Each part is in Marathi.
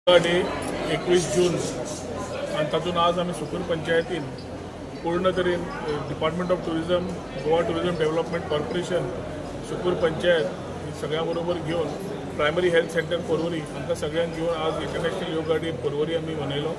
डे 21 जून आणि तातूंत आज आमी सुकूर पंचायतीन पूर्ण तरेन department of tourism, Goa tourism development corporation, Sukkur panchayat सगळ्यां बरोबर घेवन प्रायमरी हेल्थ सेंटर पर्वरी हांकां सगळ्यांक घेवन आज इंटरनॅशनल योगा डे पर्वरी आमी मनयलो।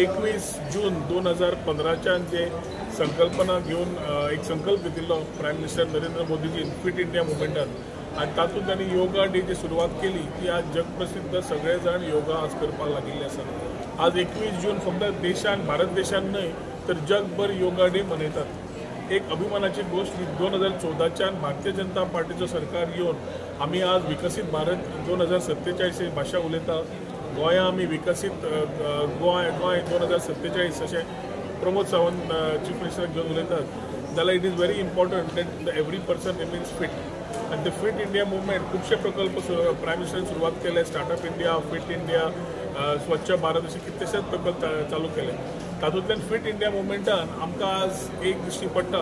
21 जून 2015च्यान जे संकल्पना घेवन एक संकल्प घेतिल्लो प्रायम मिनिस्टर नरेंद्र मोदीजीन फिट इंडिया मुवमेंटान आणि तातूंत तांणी योगा डेची सुरवात केली ती आज जगप्रसिद्ध सगळे जाण योगा आज करपाक लागिल्ले आसात। आज 21 जून फक्त देशान भारत देशान न्हय तर जगभर योगा डे मनयतात। एक अभिमानाची गोष्ट 2014च्यान भारतीय जनता पार्टीचो सरकार येवन आमी आज विकसीत भारत 2047 ही भाशा उलयता। गोंया आमी विकसीत गोंय 2047 अशें प्रमोद सावंत चीफ मिनिस्टर घेवन उलयतात जाल्यार it is very important that every person remains fit आणि द फिट इंडिया मुवमेंट खूबशे प्रकल्प प्रायम मिनिस्टरान सुरवात केले। स्टार्टअप इंडिया, फिट इंडिया, स्वच्छ भारत असे कितलेशेच प्रकल्प चालू केले। तातूंतल्यान फिट इंडिया मुवमेंटान आमकां आज एक दिश्टी पडटा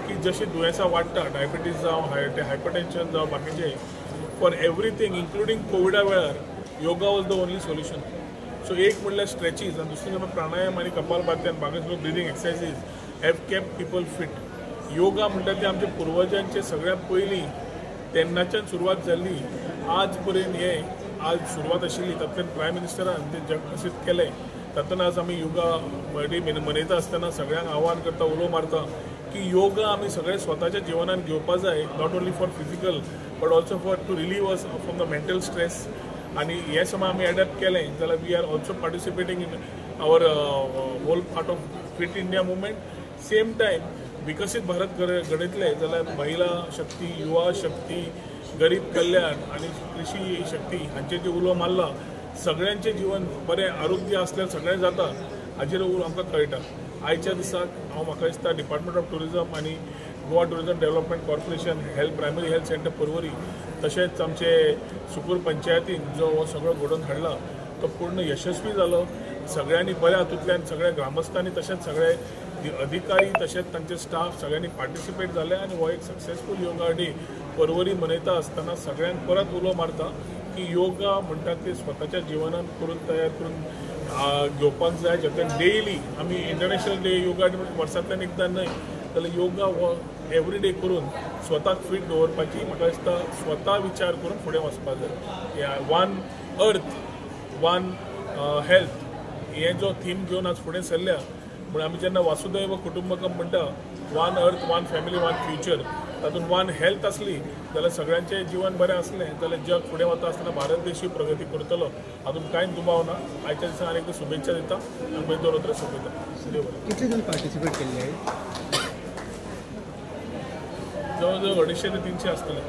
की जशी दुयेंसां वाडटा, डायबिटीज जावं, हायपरटेन्शन जावं, बाकीचे फॉर एवरीथिंग इन्क्लुडींग कोविडा वेळार yoga was the only solution. So एक म्हणल्यार स्ट्रेचीज आणि दुसरी म्हणजे प्राणायाम आणि कपालभाती आणि बाकीचे breathing exercises have kept people fit. Yoga म्हणटा ते आमच्या पूर्वजांचे सगळ्यात पयलीं तेन्नाच्यान सुरवात जाल्ली आज पर्यंत हे आज सुरवात आशिल्ली तातूंत प्रायम मिनिस्टरान ते जगप्रसिद्ध केले। तातूंत आज आमी योगा डे मनयता आसतना सगळ्यांक आव्हान करता, उलो मारता की योगा आमी सगळे स्वताच्या जिवनान घेवपा जाय, not only for physical but also for to relieve us from the mental stress. आणि हे समज आमी एडॅप्ट केलें जाल्यार we are also participating in our whole part of fit India movement. Same time विकसित भारत घडयतले जाल्यार महिला शक्ती, युवा शक्ती, गरीब कल्याण आणि कृषी शक्ती हांचे जे उलो मारला सगळ्यांचे जीवन बरें आरोग्य आसल्यार सगळें जाता हाचेर आमकां कळटा। आयच्या दिसाक म्हाका दिसता डिपार्टमेंट ऑफ टुरिजम आणि Goa tourism development corporation primary health centre Porvorim तशेंच आमचे सुकूर पंचायतीन जो हो सगळो घडोवन हाडला तो पूर्ण यशस्वी जालो। सगळ्यांनी बऱ्या हातूंतल्यान सगळ्या ग्रामस्थांनी तशेंच सगळे अधिकारी तशेंच तांचे स्टाफ सगळ्यांनी पार्टिसिपेट जाले आणि हो एक सक्सेसफूल योगा डे पर्वरी मनयता आसतना सगळ्यांक परत उलो मारता की योगा म्हणटा ते स्वताच्या जिवनान करून तयार करून घेवपाक जाय। जेन्ना डेली आमी इंटरनॅशनल डे योगा डे वर्सांतल्यान एकदां न्हय जाल्यार योगा हो एवरी डे करून स्वताक फीट दवरपाची म्हाका दिसता स्वता विचार करून फुडें वचपाक जाय। वन अर्थ वन हेल्थ हे जो थीम घेवन आज फुडें सरल्या म्हणून आमी जेन्ना वासुदैव कुटुंबकम म्हणटा one earth one family one future तातूंत वन हेल्थ आसली जाल्यार सगळ्यांचें जीवन बरें आसलें जाल्यार जग फुडें वता आसतना भारत देशूय प्रगती करतलो हातूंत कांयच दुबाव ना। आयच्या दिसा आनी एकदां शुभेच्छा दिता आनी मागीर दवरत सोंपयता। कितले जण पार्टिसिपेट केल्ले? जवळ जवळ 250 ते 300 आसतले।